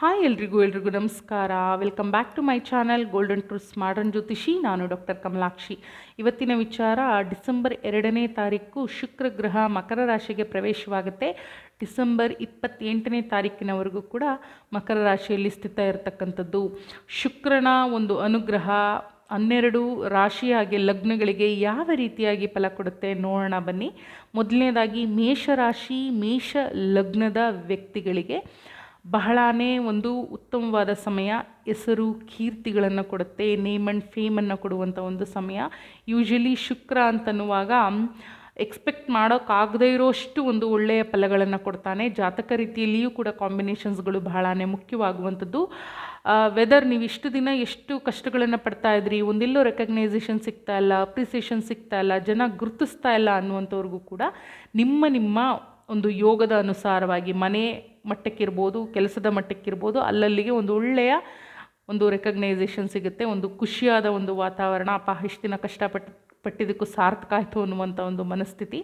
Hi ಎಲ್ರಿಗೂ ನಮಸ್ಕಾರ. Welcome back to my channel golden truths modern ಜ್ಯೋತಿಷಿ. ನಾನು ಡಾಕ್ಟರ್ ಕಮಲಾಕ್ಷಿ. ಇವತ್ತಿನ ವಿಚಾರ ಡಿಸೆಂಬರ್ 2ನೇ ತಾರೀಕು ಶುಕ್ರ ಗ್ರಹ ಮಕರ ರಾಶಿಗೆ ಪ್ರವೇಶವಾಗುತ್ತೆ. ಡಿಸೆಂಬರ್ 28ನೇ ತಾರೀಕಿನವರೆಗೂ ಕೂಡ ಮಕರ ರಾಶಿಯಲ್ಲಿ ಸ್ಥಿತ ಇರತಕ್ಕಂಥದ್ದು. ಶುಕ್ರನ ಒಂದು ಅನುಗ್ರಹ 12 ರಾಶಿ ಹಾಗೆ ಲಗ್ನಗಳಿಗೆ ಯಾವ ರೀತಿಯಾಗಿ ಫಲ ಕೊಡುತ್ತೆ ನೋಡೋಣ ಬನ್ನಿ. ಮೊದಲನೇದಾಗಿ ಮೇಷರಾಶಿ ಮೇಷ ಲಗ್ನದ ವ್ಯಕ್ತಿಗಳಿಗೆ ಬಹಳಾನೇ ಒಂದು ಉತ್ತಮವಾದ ಸಮಯ. ಹೆಸರು ಕೀರ್ತಿಗಳನ್ನು ಕೊಡುತ್ತೆ, ನೇಮ್ ಆ್ಯಂಡ್ ಫೇಮನ್ನು ಕೊಡುವಂಥ ಒಂದು ಸಮಯ. ಯೂಶಲಿ ಶುಕ್ರ ಅಂತನ್ನುವಾಗ ಎಕ್ಸ್ಪೆಕ್ಟ್ ಮಾಡೋಕ್ಕಾಗದೇ ಇರೋಷ್ಟು ಒಂದು ಒಳ್ಳೆಯ ಫಲಗಳನ್ನು ಕೊಡ್ತಾನೆ. ಜಾತಕ ರೀತಿಯಲ್ಲಿಯೂ ಕೂಡ ಕಾಂಬಿನೇಷನ್ಸ್ಗಳು ಬಹಳಾನೇ ಮುಖ್ಯವಾಗುವಂಥದ್ದು. ವೆದರ್ ನೀವು ಇಷ್ಟು ದಿನ ಎಷ್ಟು ಕಷ್ಟಗಳನ್ನು ಪಡ್ತಾ ಇದ್ರಿ, ಒಂದೆಲ್ಲೋ ರೆಕಗ್ನೈಸೇಷನ್ ಸಿಗ್ತಾ ಇಲ್ಲ, ಅಪ್ರಿಸಿಯೇಷನ್ ಸಿಗ್ತಾ ಇಲ್ಲ, ಜನ ಗುರುತಿಸ್ತಾ ಇಲ್ಲ ಅನ್ನುವಂಥವ್ರಿಗೂ ಕೂಡ ನಿಮ್ಮ ಒಂದು ಯೋಗದ ಅನುಸಾರವಾಗಿ ಮನೆ ಮಟ್ಟಕ್ಕಿರ್ಬೋದು, ಕೆಲಸದ ಮಟ್ಟಕ್ಕಿರ್ಬೋದು, ಅಲ್ಲಲ್ಲಿಗೆ ಒಂದು ಒಳ್ಳೆಯ ಒಂದು ರೆಕಗ್ನೈಸೇಷನ್ ಸಿಗುತ್ತೆ. ಒಂದು ಖುಷಿಯಾದ ಒಂದು ವಾತಾವರಣ, ಇಷ್ಟು ದಿನ ಕಷ್ಟಪಟ್ಟಿದ್ದಕ್ಕೂ ಸಾರ್ಥಕ ಆಯಿತು ಅನ್ನುವಂಥ ಒಂದು ಮನಸ್ಥಿತಿ.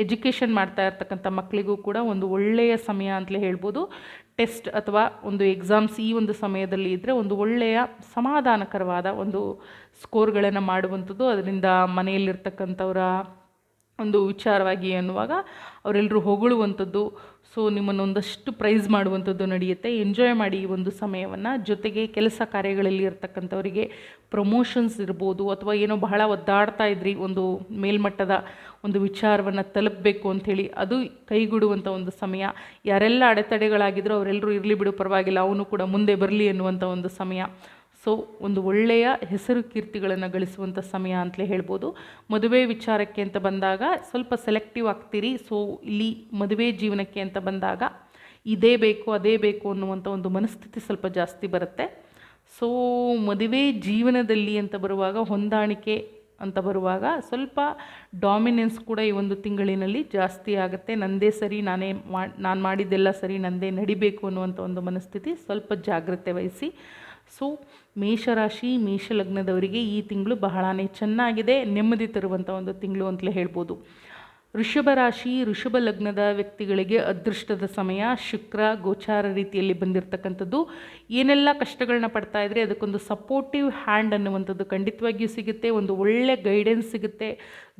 ಎಜುಕೇಷನ್ ಮಾಡ್ತಾ ಇರ್ತಕ್ಕಂಥ ಮಕ್ಕಳಿಗೂ ಕೂಡ ಒಂದು ಒಳ್ಳೆಯ ಸಮಯ ಅಂತಲೇ ಹೇಳ್ಬೋದು. ಟೆಸ್ಟ್ ಅಥವಾ ಒಂದು ಎಕ್ಸಾಮ್ಸ್ ಈ ಒಂದು ಸಮಯದಲ್ಲಿ ಇದ್ದರೆ ಒಂದು ಒಳ್ಳೆಯ ಸಮಾಧಾನಕರವಾದ ಒಂದು ಸ್ಕೋರ್ಗಳನ್ನು ಮಾಡುವಂಥದ್ದು. ಅದರಿಂದ ಮನೆಯಲ್ಲಿರ್ತಕ್ಕಂಥವರ ಒಂದು ವಿಚಾರವಾಗಿ ಅನ್ನುವಾಗ ಅವರೆಲ್ಲರೂ ಹೊಗಳುವಂಥದ್ದು, ಸೊ ನಿಮ್ಮನ್ನು ಒಂದಷ್ಟು ಪ್ರೈಸ್ ಮಾಡುವಂಥದ್ದು ನಡೆಯುತ್ತೆ. ಎಂಜಾಯ್ ಮಾಡಿ ಈ ಒಂದು ಸಮಯವನ್ನು. ಜೊತೆಗೆ ಕೆಲಸ ಕಾರ್ಯಗಳಲ್ಲಿ ಇರ್ತಕ್ಕಂಥವರಿಗೆ ಪ್ರಮೋಷನ್ಸ್ ಇರ್ಬೋದು, ಅಥವಾ ಏನೋ ಬಹಳ ಒದ್ದಾಡ್ತಾ ಇದ್ರಿ ಒಂದು ಮೇಲ್ಮಟ್ಟದ ಒಂದು ವಿಚಾರವನ್ನು ತಲುಪಬೇಕು ಅಂಥೇಳಿ, ಅದು ಕೈಗೂಡುವಂಥ ಒಂದು ಸಮಯ. ಯಾರೆಲ್ಲ ಅಡೆತಡೆಗಳಾಗಿದ್ರೋ ಅವರೆಲ್ಲರೂ ಇರಲಿ ಬಿಡು ಪರವಾಗಿಲ್ಲ, ಅವನು ಕೂಡ ಮುಂದೆ ಬರಲಿ ಅನ್ನುವಂಥ ಒಂದು ಸಮಯ. ಸೊ ಒಂದು ಒಳ್ಳೆಯ ಹೆಸರು ಕೀರ್ತಿಗಳನ್ನು ಗಳಿಸುವಂಥ ಸಮಯ ಅಂತಲೇ ಹೇಳ್ಬೋದು. ಮದುವೆ ವಿಚಾರಕ್ಕೆ ಅಂತ ಬಂದಾಗ ಸ್ವಲ್ಪ ಸೆಲೆಕ್ಟಿವ್ ಆಗ್ತೀರಿ. ಸೊ ಇಲ್ಲಿ ಮದುವೆ ಜೀವನಕ್ಕೆ ಅಂತ ಬಂದಾಗ ಇದೇ ಬೇಕು ಅದೇ ಬೇಕು ಅನ್ನುವಂಥ ಒಂದು ಮನಸ್ಥಿತಿ ಸ್ವಲ್ಪ ಜಾಸ್ತಿ ಬರುತ್ತೆ. ಸೊ ಮದುವೆ ಜೀವನದಲ್ಲಿ ಅಂತ ಬರುವಾಗ, ಹೊಂದಾಣಿಕೆ ಅಂತ ಬರುವಾಗ ಸ್ವಲ್ಪ ಡಾಮಿನೆನ್ಸ್ ಕೂಡ ಈ ಒಂದು ತಿಂಗಳಿನಲ್ಲಿ ಜಾಸ್ತಿ ಆಗುತ್ತೆ. ನಂದೇ ಸರಿ, ನಾನು ಮಾಡಿದ್ದೆಲ್ಲ ಸರಿ, ನಂದೇ ನಡಿಬೇಕು ಅನ್ನುವಂಥ ಒಂದು ಮನಸ್ಥಿತಿ. ಸ್ವಲ್ಪ ಜಾಗ್ರತೆ ವಹಿಸಿ. ಸೊ ಮೇಷರಾಶಿ ಮೇಷಲಗ್ನದವರಿಗೆ ಈ ತಿಂಗಳು ಬಹಳನೇ ಚೆನ್ನಾಗಿದೆ, ನೆಮ್ಮದಿ ತರುವಂಥ ಒಂದು ತಿಂಗಳು ಅಂತಲೇ ಹೇಳ್ಬೋದು. ವೃಷಭ ರಾಶಿ ವೃಷಭ ಲಗ್ನದ ವ್ಯಕ್ತಿಗಳಿಗೆ ಅದೃಷ್ಟದ ಸಮಯ. ಶುಕ್ರ ಗೋಚಾರ ರೀತಿಯಲ್ಲಿ ಬಂದಿರತಕ್ಕಂಥದ್ದು. ಏನೆಲ್ಲ ಕಷ್ಟಗಳನ್ನ ಪಡ್ತಾ ಇದ್ರೆ ಅದಕ್ಕೊಂದು ಸಪೋರ್ಟಿವ್ ಹ್ಯಾಂಡ್ ಅನ್ನುವಂಥದ್ದು ಖಂಡಿತವಾಗಿಯೂ ಸಿಗುತ್ತೆ. ಒಂದು ಒಳ್ಳೆ ಗೈಡೆನ್ಸ್ ಸಿಗುತ್ತೆ.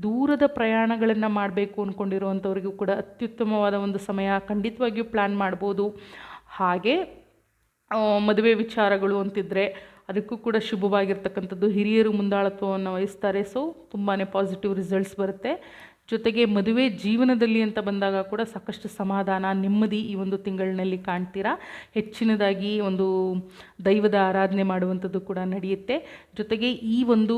ದೂರದ ಪ್ರಯಾಣಗಳನ್ನು ಮಾಡಬೇಕು ಅಂದ್ಕೊಂಡಿರುವಂಥವ್ರಿಗೂ ಕೂಡ ಅತ್ಯುತ್ತಮವಾದ ಒಂದು ಸಮಯ, ಖಂಡಿತವಾಗಿಯೂ ಪ್ಲ್ಯಾನ್ ಮಾಡ್ಬೋದು. ಹಾಗೆ ಮದುವೆ ವಿಚಾರಗಳು ಅಂತಿದ್ದರೆ ಅದಕ್ಕೂ ಕೂಡ ಶುಭವಾಗಿರ್ತಕ್ಕಂಥದ್ದು. ಹಿರಿಯರು ಮುಂದಾಳತ್ವವನ್ನು ವಹಿಸ್ತಾರೆ. ಸೊ ತುಂಬಾ ಪಾಸಿಟಿವ್ ರಿಸಲ್ಟ್ಸ್ ಬರುತ್ತೆ. ಜೊತೆಗೆ ಮದುವೆ ಜೀವನದಲ್ಲಿ ಅಂತ ಬಂದಾಗ ಕೂಡ ಸಾಕಷ್ಟು ಸಮಾಧಾನ, ನೆಮ್ಮದಿ ಈ ಒಂದು ತಿಂಗಳಿನಲ್ಲಿ ಕಾಣ್ತೀರಾ. ಹೆಚ್ಚಿನದಾಗಿ ಒಂದು ದೈವದ ಆರಾಧನೆ ಮಾಡುವಂಥದ್ದು ಕೂಡ ನಡೆಯುತ್ತೆ. ಜೊತೆಗೆ ಈ ಒಂದು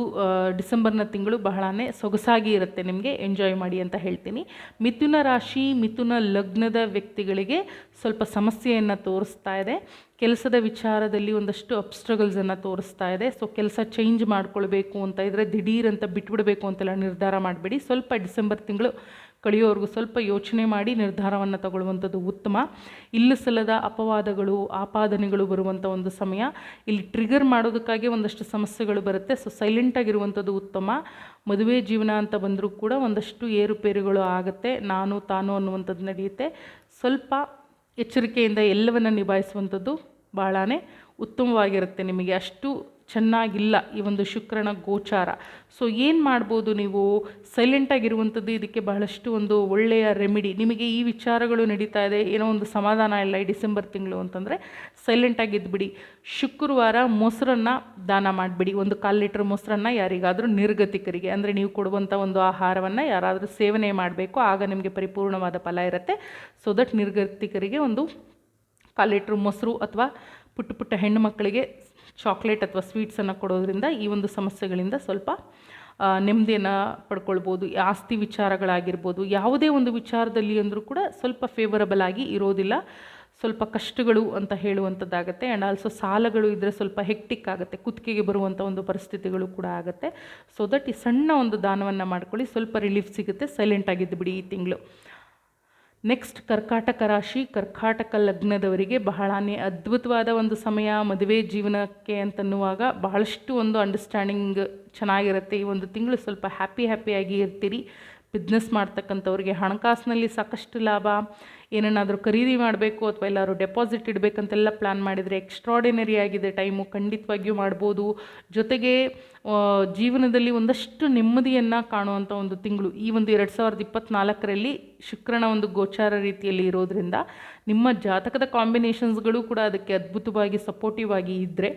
ಡಿಸೆಂಬರ್ನ ತಿಂಗಳು ಬಹಳನೇ ಸೊಗಸಾಗಿ ಇರುತ್ತೆ, ನಿಮಗೆ ಎಂಜಾಯ್ ಮಾಡಿ ಅಂತ ಹೇಳ್ತೀನಿ. ಮಿಥುನ ರಾಶಿ ಮಿಥುನ ಲಗ್ನದ ವ್ಯಕ್ತಿಗಳಿಗೆ ಸ್ವಲ್ಪ ಸಮಸ್ಯೆಯನ್ನು ತೋರಿಸ್ತಾ ಇದೆ. ಕೆಲಸದ ವಿಚಾರದಲ್ಲಿ ಒಂದಷ್ಟು ಅಬ್ಸ್ಟ್ರಗಲ್ಸನ್ನು ತೋರಿಸ್ತಾ ಇದೆ. ಸೊ ಕೆಲಸ ಚೇಂಜ್ ಮಾಡ್ಕೊಳ್ಬೇಕು ಅಂತ ಇದ್ದರೆ ದಿಢೀರಂತ ಬಿಟ್ಬಿಡಬೇಕು ಅಂತೆಲ್ಲ ನಿರ್ಧಾರ ಮಾಡಬೇಡಿ. ಸ್ವಲ್ಪ ಡಿಸೆಂಬರ್ ತಿಂಗಳು ಕಳೆಯೋವರೆಗೂ ಸ್ವಲ್ಪ ಯೋಚನೆ ಮಾಡಿ ನಿರ್ಧಾರವನ್ನು ತಗೊಳ್ಳುವಂಥದ್ದು ಉತ್ತಮ. ಇಲ್ಲಿಸಲ್ಲದ ಅಪವಾದಗಳು ಆಪಾದನೆಗಳು ಬರುವಂಥ ಒಂದು ಸಮಯ. ಇಲ್ಲಿ ಟ್ರಿಗರ್ ಮಾಡೋದಕ್ಕಾಗಿ ಒಂದಷ್ಟು ಸಮಸ್ಯೆಗಳು ಬರುತ್ತೆ. ಸೊ ಸೈಲೆಂಟಾಗಿರುವಂಥದ್ದು ಉತ್ತಮ. ಮದುವೆ ಜೀವನ ಅಂತ ಬಂದರೂ ಕೂಡ ಒಂದಷ್ಟು ಏರುಪೇರುಗಳು ಆಗುತ್ತೆ. ನಾನು ತಾನು ಅನ್ನುವಂಥದ್ದು ನಡೆಯುತ್ತೆ. ಸ್ವಲ್ಪ ಎಚ್ಚರಿಕೆಯಿಂದ ಎಲ್ಲವನ್ನು ನಿಭಾಯಿಸುವಂಥದ್ದು ಭಾಳನೇ ಉತ್ತಮವಾಗಿರುತ್ತೆ. ನಿಮಗೆ ಅಷ್ಟು ಚೆನ್ನಾಗಿಲ್ಲ ಈ ಒಂದು ಶುಕ್ರನ ಗೋಚಾರ. ಸೊ ಏನು ಮಾಡ್ಬೋದು ನೀವು? ಸೈಲೆಂಟಾಗಿರುವಂಥದ್ದು ಇದಕ್ಕೆ ಬಹಳಷ್ಟು ಒಂದು ಒಳ್ಳೆಯ ರೆಮಿಡಿ. ನಿಮಗೆ ಈ ವಿಚಾರಗಳು ನಡೀತಾ ಇದೆ, ಏನೋ ಒಂದು ಸಮಾಧಾನ ಇಲ್ಲ ಈ ಡಿಸೆಂಬರ್ ತಿಂಗಳು ಅಂತಂದರೆ ಸೈಲೆಂಟಾಗಿದ್ದುಬಿಡಿ. ಶುಕ್ರವಾರ ಮೊಸರನ್ನು ದಾನ ಮಾಡಿಬಿಡಿ. 1/4 ಲೀಟ್ರ್ ಮೊಸರನ್ನು ಯಾರಿಗಾದರೂ ನಿರ್ಗತಿಕರಿಗೆ, ಅಂದರೆ ನೀವು ಕೊಡುವಂಥ ಒಂದು ಆಹಾರವನ್ನು ಯಾರಾದರೂ ಸೇವನೆ ಮಾಡಬೇಕು, ಆಗ ನಿಮಗೆ ಪರಿಪೂರ್ಣವಾದ ಫಲ ಇರುತ್ತೆ. ಸೊ ದಟ್ ನಿರ್ಗತಿಕರಿಗೆ 1/4 ಲೀಟ್ರ್ ಮೊಸರು ಅಥವಾ ಪುಟ್ಟ ಹೆಣ್ಣು ಮಕ್ಕಳಿಗೆ ಚಾಕ್ಲೇಟ್ ಅಥವಾ ಸ್ವೀಟ್ಸನ್ನು ಕೊಡೋದ್ರಿಂದ ಈ ಒಂದು ಸಮಸ್ಯೆಗಳಿಂದ ಸ್ವಲ್ಪ ನೆಮ್ಮದಿಯನ್ನು ಪಡ್ಕೊಳ್ಬೋದು. ಆಸ್ತಿ ವಿಚಾರಗಳಾಗಿರ್ಬೋದು, ಯಾವುದೇ ಒಂದು ವಿಚಾರದಲ್ಲಿ ಅಂದರೂ ಕೂಡ ಸ್ವಲ್ಪ ಫೇವರಬಲ್ ಆಗಿ ಇರೋದಿಲ್ಲ. ಸ್ವಲ್ಪ ಕಷ್ಟಗಳು ಅಂತ ಹೇಳುವಂಥದ್ದಾಗುತ್ತೆ. ಆ್ಯಂಡ್ ಆಲ್ಸೋ ಸಾಲಗಳು ಇದ್ದರೆ ಸ್ವಲ್ಪ ಹೆಕ್ಟಿಕ್ ಆಗುತ್ತೆ, ಕುತ್ತಿಗೆಗೆ ಬರುವಂಥ ಒಂದು ಪರಿಸ್ಥಿತಿಗಳು ಕೂಡ ಆಗುತ್ತೆ. ಸೊ ದಟ್ ಈ ಸಣ್ಣ ಒಂದು ದಾನವನ್ನು ಮಾಡ್ಕೊಳ್ಳಿ, ಸ್ವಲ್ಪ ರಿಲೀಫ್ ಸಿಗುತ್ತೆ. ಸೈಲೆಂಟಾಗಿದ್ದು ಬಿಡಿ ಈ ತಿಂಗಳು. ನೆಕ್ಸ್ಟ್ ಕರ್ಕಾಟಕ ರಾಶಿ ಕರ್ಕಾಟಕ ಲಗ್ನದವರಿಗೆ ಬಹಳನೇ ಅದ್ಭುತವಾದ ಒಂದು ಸಮಯ. ಮದುವೆ ಜೀವನಕ್ಕೆ ಅಂತನ್ನುವಾಗ ಬಹಳಷ್ಟು ಒಂದು ಅಂಡರ್ಸ್ಟ್ಯಾಂಡಿಂಗ್ ಚೆನ್ನಾಗಿರುತ್ತೆ. ಈ ಒಂದು ತಿಂಗಳು ಸ್ವಲ್ಪ ಹ್ಯಾಪಿಯಾಗಿ ಇರ್ತೀರಿ. ಬಿಸ್ನೆಸ್ ಮಾಡ್ತಕ್ಕಂಥವ್ರಿಗೆ ಹಣಕಾಸಿನಲ್ಲಿ ಸಾಕಷ್ಟು ಲಾಭ, ಏನನ್ನಾದರೂ ಖರೀದಿ ಮಾಡಬೇಕು ಅಥವಾ ಎಲ್ಲರೂ ಡೆಪಾಸಿಟ್ ಇಡಬೇಕಂತೆಲ್ಲ ಪ್ಲ್ಯಾನ್ ಮಾಡಿದರೆ ಎಕ್ಸ್ಟ್ರಾಡಿನರಿ ಆಗಿದೆ ಟೈಮು, ಖಂಡಿತವಾಗಿಯೂ ಮಾಡ್ಬೋದು. ಜೊತೆಗೆ ಜೀವನದಲ್ಲಿ ಒಂದಷ್ಟು ನೆಮ್ಮದಿಯನ್ನು ಕಾಣುವಂಥ ಒಂದು ತಿಂಗಳು ಈ ಒಂದು 2024ರಲ್ಲಿ ಶುಕ್ರನ ಒಂದು ಗೋಚಾರ ರೀತಿಯಲ್ಲಿ ಇರೋದ್ರಿಂದ ನಿಮ್ಮ ಜಾತಕದ ಕಾಂಬಿನೇಷನ್ಸ್ಗಳು ಕೂಡ ಅದಕ್ಕೆ ಅದ್ಭುತವಾಗಿ ಸಪೋರ್ಟಿವ್ ಆಗಿ ಇದ್ದರೆ,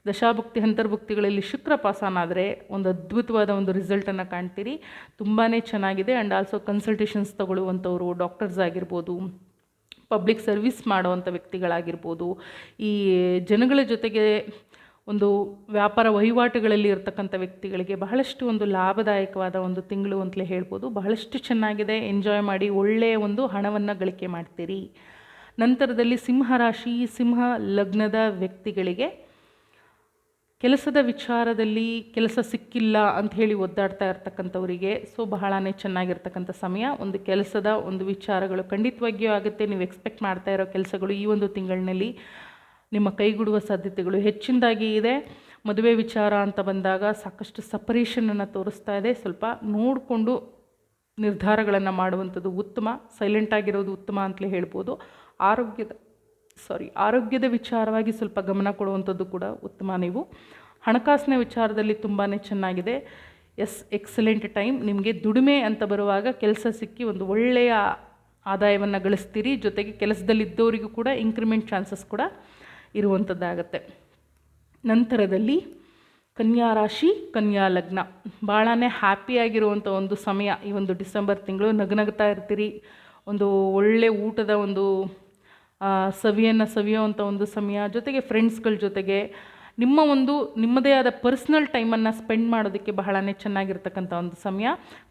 ದಶಾಭುಕ್ತಿ ಅಂತರ್ಭುಕ್ತಿಗಳಲ್ಲಿ ಶುಕ್ರ ಪಾಸಾನಾದರೆ ಒಂದು ಅದ್ಭುತವಾದ ಒಂದು ರಿಸಲ್ಟನ್ನು ಕಾಣ್ತೀರಿ. ತುಂಬಾ ಚೆನ್ನಾಗಿದೆ. ಆ್ಯಂಡ್ ಆಲ್ಸೋ ಕನ್ಸಲ್ಟೇಷನ್ಸ್ ತಗೊಳ್ಳುವಂಥವ್ರು, ಡಾಕ್ಟರ್ಸ್ ಆಗಿರ್ಬೋದು, ಪಬ್ಲಿಕ್ ಸರ್ವಿಸ್ ಮಾಡುವಂಥ ವ್ಯಕ್ತಿಗಳಾಗಿರ್ಬೋದು, ಈ ಜನಗಳ ಜೊತೆಗೆ ಒಂದು ವ್ಯಾಪಾರ ವಹಿವಾಟುಗಳಲ್ಲಿ ಇರ್ತಕ್ಕಂಥ ವ್ಯಕ್ತಿಗಳಿಗೆ ಬಹಳಷ್ಟು ಒಂದು ಲಾಭದಾಯಕವಾದ ಒಂದು ತಿಂಗಳು ಅಂತಲೇ ಹೇಳ್ಬೋದು. ಬಹಳಷ್ಟು ಚೆನ್ನಾಗಿದೆ. ಎಂಜಾಯ್ ಮಾಡಿ ಒಳ್ಳೆಯ ಒಂದು ಹಣವನ್ನು ಗಳಿಕೆ ಮಾಡ್ತೀರಿ. ನಂತರದಲ್ಲಿ ಸಿಂಹರಾಶಿ, ಸಿಂಹ ಲಗ್ನದ ವ್ಯಕ್ತಿಗಳಿಗೆ ಕೆಲಸದ ವಿಚಾರದಲ್ಲಿ ಕೆಲಸ ಸಿಕ್ಕಿಲ್ಲ ಅಂತ ಹೇಳಿ ಒದ್ದಾಡ್ತಾ ಇರ್ತಕ್ಕಂಥವರಿಗೆ ಬಹಳನೇ ಚೆನ್ನಾಗಿರ್ತಕ್ಕಂಥ ಸಮಯ. ಒಂದು ಕೆಲಸದ ಒಂದು ವಿಚಾರಗಳು ಖಂಡಿತವಾಗಿಯೂ ಆಗುತ್ತೆ. ನೀವು ಎಕ್ಸ್ಪೆಕ್ಟ್ ಮಾಡ್ತಾ ಇರೋ ಕೆಲಸಗಳು ಈ ಒಂದು ತಿಂಗಳಿನಲ್ಲಿ ನಿಮ್ಮ ಕೈಗೂಡುವ ಸಾಧ್ಯತೆಗಳು ಹೆಚ್ಚಿನದಾಗಿ ಇದೆ. ಮದುವೆ ವಿಚಾರ ಅಂತ ಬಂದಾಗ ಸಾಕಷ್ಟು ಸಪರೇಷನನ್ನು ತೋರಿಸ್ತಾ ಇದೆ. ಸ್ವಲ್ಪ ನೋಡಿಕೊಂಡು ನಿರ್ಧಾರಗಳನ್ನು ಮಾಡುವಂಥದ್ದು ಉತ್ತಮ. ಸೈಲೆಂಟ್ ಆಗಿರೋದು ಉತ್ತಮ ಅಂತಲೇ ಹೇಳ್ಬೋದು. ಆರೋಗ್ಯದ ವಿಚಾರವಾಗಿ ಸ್ವಲ್ಪ ಗಮನ ಕೊಡುವಂಥದ್ದು ಕೂಡ ಉತ್ತಮ. ನೀವು ಹಣಕಾಸಿನ ವಿಚಾರದಲ್ಲಿ ತುಂಬಾ ಚೆನ್ನಾಗಿದೆ. Excellent time. ನಿಮಗೆ ದುಡಿಮೆ ಅಂತ ಬರುವಾಗ ಕೆಲಸ ಸಿಕ್ಕಿ ಒಂದು ಒಳ್ಳೆಯ ಆದಾಯವನ್ನು ಗಳಿಸ್ತೀರಿ. ಜೊತೆಗೆ ಕೆಲಸದಲ್ಲಿದ್ದವರಿಗೂ ಕೂಡ ಇಂಕ್ರಿಮೆಂಟ್ ಚಾನ್ಸಸ್ ಕೂಡ ಇರುವಂಥದ್ದಾಗತ್ತೆ. ನಂತರದಲ್ಲಿ ಕನ್ಯಾ ರಾಶಿ, ಕನ್ಯಾ ಲಗ್ನ ಭಾಳನೇ ಹ್ಯಾಪಿಯಾಗಿರುವಂಥ ಒಂದು ಸಮಯ ಈ ಒಂದು ಡಿಸೆಂಬರ್ ತಿಂಗಳು. ನಗನಗ್ತಾ ಇರ್ತೀರಿ. ಒಂದು ಒಳ್ಳೆ ಊಟದ ಒಂದು ಸವಿಯನ್ನು ಸವಿಯುವಂಥ ಒಂದು ಸಮಯ. ಜೊತೆಗೆ ಫ್ರೆಂಡ್ಸ್ಗಳ ಜೊತೆಗೆ ನಿಮ್ಮದೇ ಆದ ಪರ್ಸ್ನಲ್ ಟೈಮನ್ನು ಸ್ಪೆಂಡ್ ಮಾಡೋದಕ್ಕೆ ಬಹಳನೇ ಚೆನ್ನಾಗಿರ್ತಕ್ಕಂಥ ಒಂದು ಸಮಯ.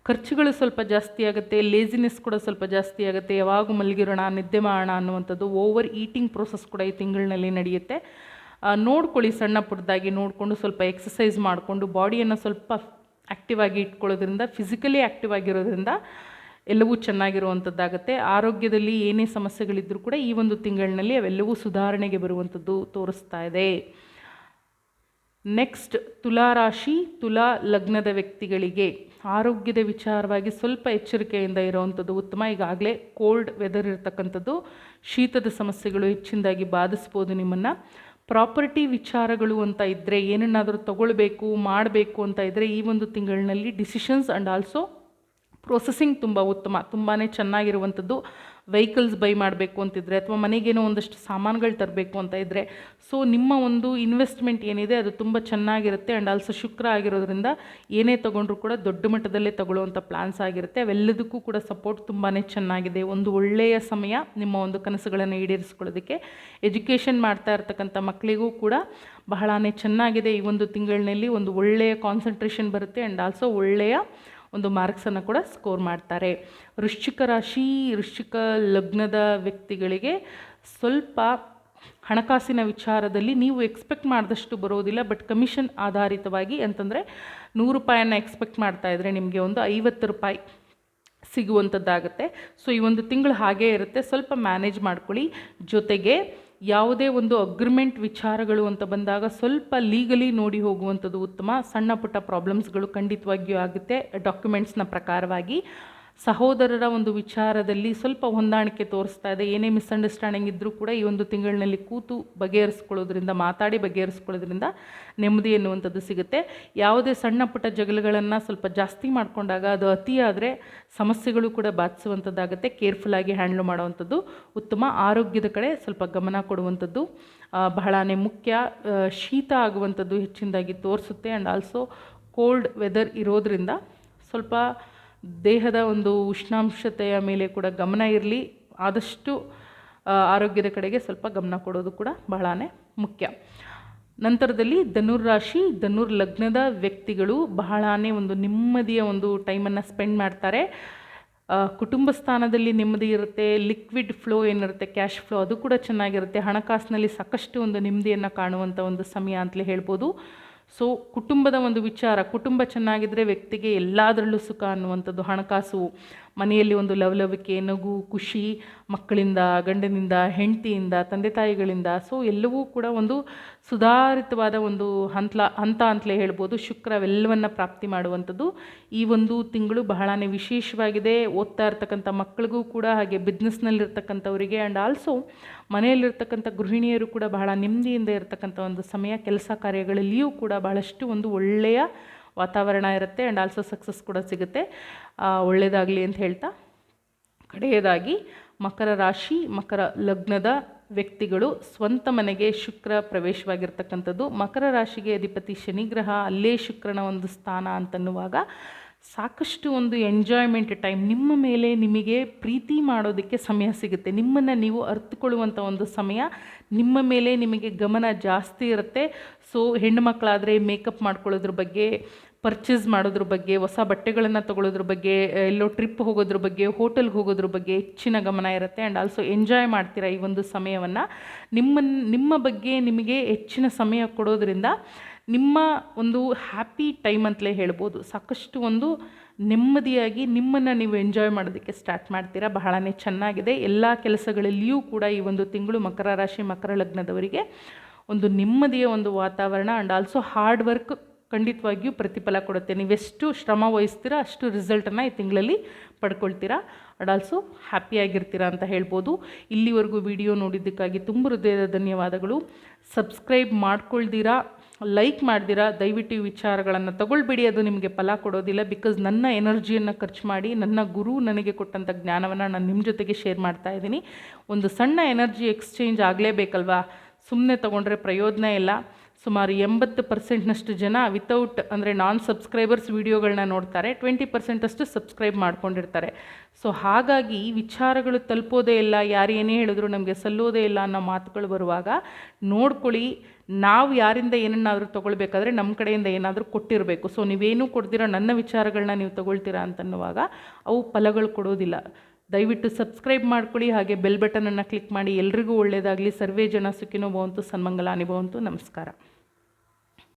ಖರ್ಚುಗಳು ಸ್ವಲ್ಪ ಜಾಸ್ತಿ ಆಗುತ್ತೆ. ಲೇಜಿನೆಸ್ ಕೂಡ ಸ್ವಲ್ಪ ಜಾಸ್ತಿ ಆಗುತ್ತೆ. ಯಾವಾಗೂ ಮಲಗಿರೋಣ, ನಿದ್ದೆ ಮಾಡೋಣ ಅನ್ನುವಂಥದ್ದು ಓವರ್ ಈಟಿಂಗ್ ಪ್ರೋಸೆಸ್ ಕೂಡ ಈ ತಿಂಗಳಿನಲ್ಲಿ ನಡೆಯುತ್ತೆ. ನೋಡ್ಕೊಳ್ಳಿ, ಸಣ್ಣ ಪುಟ್ಟದಾಗಿ ನೋಡಿಕೊಂಡು ಸ್ವಲ್ಪ ಎಕ್ಸಸೈಸ್ ಮಾಡಿಕೊಂಡು ಬಾಡಿಯನ್ನು ಸ್ವಲ್ಪ ಆ್ಯಕ್ಟಿವ್ ಆಗಿ ಇಟ್ಕೊಳ್ಳೋದ್ರಿಂದ, ಫಿಸಿಕಲಿ ಆ್ಯಕ್ಟಿವ್ ಆಗಿರೋದ್ರಿಂದ ಎಲ್ಲವೂ ಚೆನ್ನಾಗಿರುವಂಥದ್ದಾಗುತ್ತೆ. ಆರೋಗ್ಯದಲ್ಲಿ ಏನೇ ಸಮಸ್ಯೆಗಳಿದ್ದರೂ ಕೂಡ ಈ ಒಂದು ತಿಂಗಳಿನಲ್ಲಿ ಅವೆಲ್ಲವೂ ಸುಧಾರಣೆಗೆ ಬರುವಂಥದ್ದು ತೋರಿಸ್ತಾ ಇದೆ. ನೆಕ್ಸ್ಟ್ ತುಲಾರಾಶಿ, ತುಲಾ ಲಗ್ನದ ವ್ಯಕ್ತಿಗಳಿಗೆ ಆರೋಗ್ಯದ ವಿಚಾರವಾಗಿ ಸ್ವಲ್ಪ ಎಚ್ಚರಿಕೆಯಿಂದ ಇರುವಂಥದ್ದು ಉತ್ತಮ. ಈಗಾಗಲೇ ಕೋಲ್ಡ್ ವೆದರ್ ಇರತಕ್ಕಂಥದ್ದು, ಶೀತದ ಸಮಸ್ಯೆಗಳು ಹೆಚ್ಚಿನದಾಗಿ ಬಾಧಿಸ್ಬೋದು ನಿಮ್ಮನ್ನು. ಪ್ರಾಪರ್ಟಿ ವಿಚಾರಗಳು ಅಂತ ಇದ್ದರೆ, ಏನನ್ನಾದರೂ ತಗೊಳ್ಬೇಕು ಮಾಡಬೇಕು ಅಂತ ಇದ್ದರೆ ಈ ಒಂದು ತಿಂಗಳಿನಲ್ಲಿ ಡಿಸಿಷನ್ಸ್ ಆ್ಯಂಡ್ ಆಲ್ಸೋ ಪ್ರೊಸೆಸಿಂಗ್ ತುಂಬ ಉತ್ತಮ. ತುಂಬಾ ಚೆನ್ನಾಗಿರುವಂಥದ್ದು. ವೆಹಿಕಲ್ಸ್ ಬೈ ಮಾಡಬೇಕು ಅಂತಿದ್ರೆ ಅಥವಾ ಮನೆಗೇನೋ ಒಂದಷ್ಟು ಸಾಮಾನುಗಳು ತರಬೇಕು ಅಂತ ಇದ್ದರೆ ನಿಮ್ಮ ಒಂದು ಇನ್ವೆಸ್ಟ್ಮೆಂಟ್ ಏನಿದೆ ಅದು ತುಂಬ ಚೆನ್ನಾಗಿರುತ್ತೆ. ಆ್ಯಂಡ್ ಆಲ್ಸೋ ಶುಕ್ರ ಆಗಿರೋದ್ರಿಂದ ಏನೇ ತೊಗೊಂಡ್ರೂ ಕೂಡ ದೊಡ್ಡ ಮಟ್ಟದಲ್ಲೇ ತಗೊಳ್ಳುವಂಥ ಪ್ಲ್ಯಾನ್ಸ್ ಆಗಿರುತ್ತೆ. ಅವೆಲ್ಲದಕ್ಕೂ ಕೂಡ ಸಪೋರ್ಟ್ ತುಂಬಾ ಚೆನ್ನಾಗಿದೆ. ಒಂದು ಒಳ್ಳೆಯ ಸಮಯ ನಿಮ್ಮ ಒಂದು ಕನಸುಗಳನ್ನು ಈಡೇರಿಸ್ಕೊಳ್ಳೋದಕ್ಕೆ. ಎಜುಕೇಷನ್ ಮಾಡ್ತಾ ಇರ್ತಕ್ಕಂಥ ಮಕ್ಕಳಿಗೂ ಕೂಡ ಬಹಳನೇ ಚೆನ್ನಾಗಿದೆ. ಈ ಒಂದು ತಿಂಗಳಿನಲ್ಲಿ ಒಂದು ಒಳ್ಳೆಯ ಕಾನ್ಸಂಟ್ರೇಷನ್ ಬರುತ್ತೆ. ಆ್ಯಂಡ್ ಆಲ್ಸೋ ಒಳ್ಳೆಯ ಒಂದು ಮಾರ್ಕ್ಸನ್ನು ಕೂಡ ಸ್ಕೋರ್ ಮಾಡ್ತಾರೆ. ವೃಶ್ಚಿಕ ರಾಶಿ, ವೃಶ್ಚಿಕ ಲಗ್ನದ ವ್ಯಕ್ತಿಗಳಿಗೆ ಸ್ವಲ್ಪ ಹಣಕಾಸಿನ ವಿಚಾರದಲ್ಲಿ ನೀವು ಎಕ್ಸ್ಪೆಕ್ಟ್ ಮಾಡಿದಷ್ಟು ಬರೋದಿಲ್ಲ. ಬಟ್ ಕಮಿಷನ್ ಆಧಾರಿತವಾಗಿ ಅಂತಂದರೆ 100 ರೂಪಾಯನ್ನು ಎಕ್ಸ್ಪೆಕ್ಟ್ ಮಾಡ್ತಾ ಇದ್ದರೆ ನಿಮಗೆ ಒಂದು 50 ರೂಪಾಯಿ ಸಿಗುವಂಥದ್ದಾಗುತ್ತೆ. ಈ ಒಂದು ತಿಂಗಳು ಹಾಗೇ ಇರುತ್ತೆ. ಸ್ವಲ್ಪ ಮ್ಯಾನೇಜ್ ಮಾಡ್ಕೊಳ್ಳಿ. ಜೊತೆಗೆ ಯಾವುದೇ ಒಂದು ಅಗ್ರಿಮೆಂಟ್ ವಿಚಾರಗಳು ಅಂತ ಬಂದಾಗ ಸ್ವಲ್ಪ ಲೀಗಲಿ ನೋಡಿ ಹೋಗುವಂಥದ್ದು ಉತ್ತಮ. ಸಣ್ಣ ಪುಟ್ಟ ಪ್ರಾಬ್ಲಮ್ಸ್ಗಳು ಖಂಡಿತವಾಗಿಯೂ ಆಗುತ್ತೆ. ಡಾಕ್ಯುಮೆಂಟ್ಸ್ನ ಪ್ರಕಾರವಾಗಿ ಸಹೋದರರ ಒಂದು ವಿಚಾರದಲ್ಲಿ ಸ್ವಲ್ಪ ಹೊಂದಾಣಿಕೆ ತೋರಿಸ್ತಾ ಇದೆ. ಏನೇ ಮಿಸ್ಅಂಡರ್ಸ್ಟ್ಯಾಂಡಿಂಗ್ ಇದ್ದರೂ ಕೂಡ ಈ ಒಂದು ತಿಂಗಳಿನಲ್ಲಿ ಕೂತು ಬಗೆಹರಿಸ್ಕೊಳ್ಳೋದ್ರಿಂದ, ಮಾತಾಡಿ ಬಗೆಹರಿಸ್ಕೊಳ್ಳೋದ್ರಿಂದ ನೆಮ್ಮದಿ ಎನ್ನುವಂಥದ್ದು ಸಿಗುತ್ತೆ. ಯಾವುದೇ ಸಣ್ಣ ಪುಟ್ಟ ಜಗಳಗಳನ್ನು ಸ್ವಲ್ಪ ಜಾಸ್ತಿ ಮಾಡಿಕೊಂಡಾಗ ಅದು ಅತಿಯಾದರೆ ಸಮಸ್ಯೆಗಳು ಕೂಡ ಬಾಧಿಸುವಂಥದ್ದಾಗುತ್ತೆ. ಕೇರ್ಫುಲ್ಲಾಗಿ ಹ್ಯಾಂಡ್ಲ್ ಮಾಡುವಂಥದ್ದು ಉತ್ತಮ. ಆರೋಗ್ಯದ ಕಡೆ ಸ್ವಲ್ಪ ಗಮನ ಕೊಡುವಂಥದ್ದು ಬಹಳನೇ ಮುಖ್ಯ. ಶೀತ ಆಗುವಂಥದ್ದು ಹೆಚ್ಚಿನದಾಗಿ ತೋರಿಸುತ್ತೆ. ಆ್ಯಂಡ್ ಆಲ್ಸೋ ಕೋಲ್ಡ್ ವೆದರ್ ಇರೋದರಿಂದ ಸ್ವಲ್ಪ ದೇಹದ ಒಂದು ಉಷ್ಣಾಂಶತೆಯ ಮೇಲೆ ಕೂಡ ಗಮನ ಇರಲಿ. ಆದಷ್ಟು ಆರೋಗ್ಯದ ಕಡೆಗೆ ಸ್ವಲ್ಪ ಗಮನ ಕೊಡೋದು ಕೂಡ ಬಹಳನೇ ಮುಖ್ಯ. ನಂತರದಲ್ಲಿ ಧನುರ್ರಾಶಿ, ಧನುರ್ ಲಗ್ನದ ವ್ಯಕ್ತಿಗಳು ಬಹಳನೇ ಒಂದು ನೆಮ್ಮದಿಯ ಒಂದು ಟೈಮನ್ನು ಸ್ಪೆಂಡ್ ಮಾಡ್ತಾರೆ. ಕುಟುಂಬ ಸ್ಥಾನದಲ್ಲಿ ನೆಮ್ಮದಿ ಇರುತ್ತೆ. ಲಿಕ್ವಿಡ್ ಫ್ಲೋ ಏನಿರುತ್ತೆ, ಕ್ಯಾಶ್ ಫ್ಲೋ, ಅದು ಕೂಡ ಚೆನ್ನಾಗಿರುತ್ತೆ. ಹಣಕಾಸಿನಲ್ಲಿ ಸಾಕಷ್ಟು ಒಂದು ನೆಮ್ಮದಿಯನ್ನು ಕಾಣುವಂಥ ಒಂದು ಸಮಯ ಅಂತಲೇ ಹೇಳ್ಬೋದು. ಕುಟುಂಬದ ಒಂದು ವಿಚಾರ, ಕುಟುಂಬ ಚೆನ್ನಾಗಿದ್ದರೆ ವ್ಯಕ್ತಿಗೆ ಎಲ್ಲದರಲ್ಲೂ ಸುಖ ಅನ್ನುವಂಥದ್ದು. ಹಣಕಾಸು ಮನೆಯಲ್ಲಿ ಒಂದು ಲವಲವಿಕೆ, ನಗು, ಖುಷಿ, ಮಕ್ಕಳಿಂದ, ಗಂಡನಿಂದ, ಹೆಂಡತಿಯಿಂದ, ತಂದೆ ತಾಯಿಗಳಿಂದ. ಸೊ ಎಲ್ಲವೂ ಕೂಡ ಒಂದು ಸುಧಾರಿತವಾದ ಒಂದು ಹಂತ ಅಂತಲೇ ಹೇಳ್ಬೋದು. ಶುಕ್ರ ಅವೆಲ್ಲವನ್ನು ಪ್ರಾಪ್ತಿ ಮಾಡುವಂಥದ್ದು. ಈ ಒಂದು ತಿಂಗಳು ಬಹಳನೇ ವಿಶೇಷವಾಗಿದೆ. ಓದ್ತಾ ಇರ್ತಕ್ಕಂಥ ಮಕ್ಕಳಿಗೂ ಕೂಡ, ಹಾಗೆ ಬಿಸ್ನೆಸ್ನಲ್ಲಿರ್ತಕ್ಕಂಥವರಿಗೆ ಆ್ಯಂಡ್ ಆಲ್ಸೋ ಮನೆಯಲ್ಲಿರ್ತಕ್ಕಂಥ ಗೃಹಿಣಿಯರು ಕೂಡ ಬಹಳ ನೆಮ್ಮದಿಯಿಂದ ಇರತಕ್ಕಂಥ ಒಂದು ಸಮಯ. ಕೆಲಸ ಕಾರ್ಯಗಳಲ್ಲಿಯೂ ಕೂಡ ಬಹಳಷ್ಟು ಒಂದು ಒಳ್ಳೆಯ ವಾತಾವರಣ ಇರುತ್ತೆ ಆ್ಯಂಡ್ ಆಲ್ಸೋ ಸಕ್ಸಸ್ ಕೂಡ ಸಿಗುತ್ತೆ. ಒಳ್ಳೆಯದಾಗಲಿ ಅಂತ ಹೇಳ್ತಾ, ಕಡೆಯದಾಗಿ ಮಕರ ರಾಶಿ, ಮಕರ ಲಗ್ನದ ವ್ಯಕ್ತಿಗಳು ಸ್ವಂತ ಮನೆಗೆ ಶುಕ್ರ ಪ್ರವೇಶವಾಗಿರ್ತಕ್ಕಂಥದ್ದು. ಮಕರ ರಾಶಿಗೆ ಅಧಿಪತಿ ಶನಿಗ್ರಹ, ಅಲ್ಲೇ ಶುಕ್ರನ ಒಂದು ಸ್ಥಾನ ಅಂತನ್ನುವಾಗ ಸಾಕಷ್ಟು ಒಂದು ಎಂಜಾಯ್ಮೆಂಟ್ ಟೈಮ್, ನಿಮ್ಮ ಮೇಲೆ ನಿಮಗೆ ಪ್ರೀತಿ ಮಾಡೋದಕ್ಕೆ ಸಮಯ ಸಿಗುತ್ತೆ. ನಿಮ್ಮನ್ನು ನೀವು ಅರ್ಥಕೊಳ್ಳುವಂಥ ಒಂದು ಸಮಯ, ನಿಮ್ಮ ಮೇಲೆ ನಿಮಗೆ ಗಮನ ಜಾಸ್ತಿ ಇರುತ್ತೆ. ಸೊ ಹೆಣ್ಣು ಮಕ್ಕಳಾದರೆ ಮೇಕಪ್ ಮಾಡ್ಕೊಳ್ಳೋದ್ರ ಬಗ್ಗೆ, ಪರ್ಚೇಸ್ ಮಾಡೋದ್ರ ಬಗ್ಗೆ, ಹೊಸ ಬಟ್ಟೆಗಳನ್ನು ತೊಗೊಳ್ಳೋದ್ರ ಬಗ್ಗೆ, ಎಲ್ಲೋ ಟ್ರಿಪ್ ಹೋಗೋದ್ರ ಬಗ್ಗೆ, ಹೋಟೆಲ್ಗೆ ಹೋಗೋದ್ರ ಬಗ್ಗೆ ಹೆಚ್ಚಿನ ಗಮನ ಇರುತ್ತೆ ಆ್ಯಂಡ್ ಆಲ್ಸೋ ಎಂಜಾಯ್ ಮಾಡ್ತೀರಾ ಈ ಒಂದು ಸಮಯವನ್ನು. ನಿಮ್ಮ ಬಗ್ಗೆ ನಿಮಗೆ ಹೆಚ್ಚಿನ ಸಮಯ ಕೊಡೋದ್ರಿಂದ ನಿಮ್ಮ ಒಂದು ಹ್ಯಾಪಿ ಟೈಮ್ ಅಂತಲೇ ಹೇಳ್ಬೋದು. ಸಾಕಷ್ಟು ಒಂದು ನೆಮ್ಮದಿಯಾಗಿ ನಿಮ್ಮನ್ನು ನೀವು ಎಂಜಾಯ್ ಮಾಡೋದಕ್ಕೆ ಸ್ಟಾರ್ಟ್ ಮಾಡ್ತೀರಾ. ಬಹಳನೇ ಚೆನ್ನಾಗಿದೆ. ಎಲ್ಲ ಕೆಲಸಗಳಲ್ಲಿಯೂ ಕೂಡ ಈ ಒಂದು ತಿಂಗಳು ಮಕರ ರಾಶಿ, ಮಕರ ಲಗ್ನದವರಿಗೆ ಒಂದು ನೆಮ್ಮದಿಯ ಒಂದು ವಾತಾವರಣ ಆ್ಯಂಡ್ ಆಲ್ಸೋ ಹಾರ್ಡ್ ವರ್ಕ್ ಖಂಡಿತವಾಗಿಯೂ ಪ್ರತಿಫಲ ಕೊಡುತ್ತೆ. ನೀವೆಷ್ಟು ಶ್ರಮ ವಹಿಸ್ತೀರಾ ಅಷ್ಟು ರಿಸಲ್ಟನ್ನು ಈ ತಿಂಗಳಲ್ಲಿ ಪಡ್ಕೊಳ್ತೀರಾ ಆ್ಯಂಡ್ ಆಲ್ಸೋ ಹ್ಯಾಪಿಯಾಗಿರ್ತೀರಾ ಅಂತ ಹೇಳ್ಬೋದು. ಇಲ್ಲಿವರೆಗೂ ವಿಡಿಯೋ ನೋಡಿದ್ದಕ್ಕಾಗಿ ತುಂಬ ಹೃದಯದ ಧನ್ಯವಾದಗಳು. ಸಬ್ಸ್ಕ್ರೈಬ್ ಮಾಡ್ಕೊಳ್ದಿರಾ, ಲೈಕ್ ಮಾಡ್ದಿರಾ ದಯವಿಟ್ಟು ಈ ವಿಚಾರಗಳನ್ನು ತಗೊಳ್ಬೇಡಿ. ಅದು ನಿಮಗೆ ಫಲ ಕೊಡೋದಿಲ್ಲ. ಬಿಕಾಸ್ ನನ್ನ ಎನರ್ಜಿಯನ್ನು ಖರ್ಚು ಮಾಡಿ, ನನ್ನ ಗುರು ನನಗೆ ಕೊಟ್ಟಂಥ ಜ್ಞಾನವನ್ನು ನಾನು ನಿಮ್ಮ ಜೊತೆಗೆ ಶೇರ್ ಮಾಡ್ತಾ ಇದ್ದೀನಿ. ಒಂದು ಸಣ್ಣ ಎನರ್ಜಿ ಎಕ್ಸ್ಚೇಂಜ್ ಆಗಲೇಬೇಕಲ್ವಾ, ಸುಮ್ಮನೆ ತೊಗೊಂಡ್ರೆ ಪ್ರಯೋಜನ ಇಲ್ಲ. ಸುಮಾರು 80% ಜನ ವಿತೌಟ್ ಅಂದರೆ ನಾನ್ ಸಬ್ಸ್ಕ್ರೈಬರ್ಸ್ ವೀಡಿಯೋಗಳನ್ನ ನೋಡ್ತಾರೆ, 20% ಸಬ್ಸ್ಕ್ರೈಬ್ ಮಾಡ್ಕೊಂಡಿರ್ತಾರೆ. ಸೊ ಹಾಗಾಗಿ ಈ ವಿಚಾರಗಳು ತಲುಪೋದೇ ಇಲ್ಲ, ಯಾರು ಏನೇ ಹೇಳಿದ್ರು ನಮಗೆ ಸಲ್ಲೋದೇ ಇಲ್ಲ ಅನ್ನೋ ಮಾತುಗಳು ಬರುವಾಗ ನೋಡ್ಕೊಳ್ಳಿ. ನಾವು ಯಾರಿಂದ ಏನನ್ನಾದರೂ ತೊಗೊಳ್ಬೇಕಾದ್ರೆ ನಮ್ಮ ಕಡೆಯಿಂದ ಏನಾದರೂ ಕೊಟ್ಟಿರಬೇಕು. ಸೊ ನೀವೇನೂ ಕೊಡ್ದಿರೋ ನನ್ನ ವಿಚಾರಗಳನ್ನ ನೀವು ತೊಗೊಳ್ತೀರಾ ಅಂತನ್ನುವಾಗ ಅವು ಫಲಗಳು ಕೊಡೋದಿಲ್ಲ. ದಯವಿಟ್ಟು ಸಬ್ಸ್ಕ್ರೈಬ್ ಮಾಡ್ಕೊಳ್ಳಿ, ಹಾಗೆ ಬೆಲ್ ಬಟನನ್ನು ಕ್ಲಿಕ್ ಮಾಡಿ. ಎಲ್ರಿಗೂ ಒಳ್ಳೆಯದಾಗಲಿ. ಸರ್ವೇ ಜನ ಸುಖಿನೋ ಭವಂತು, ಸನ್ಮಂಗಲಾನಿ ಭವಂತು. ನಮಸ್ಕಾರ.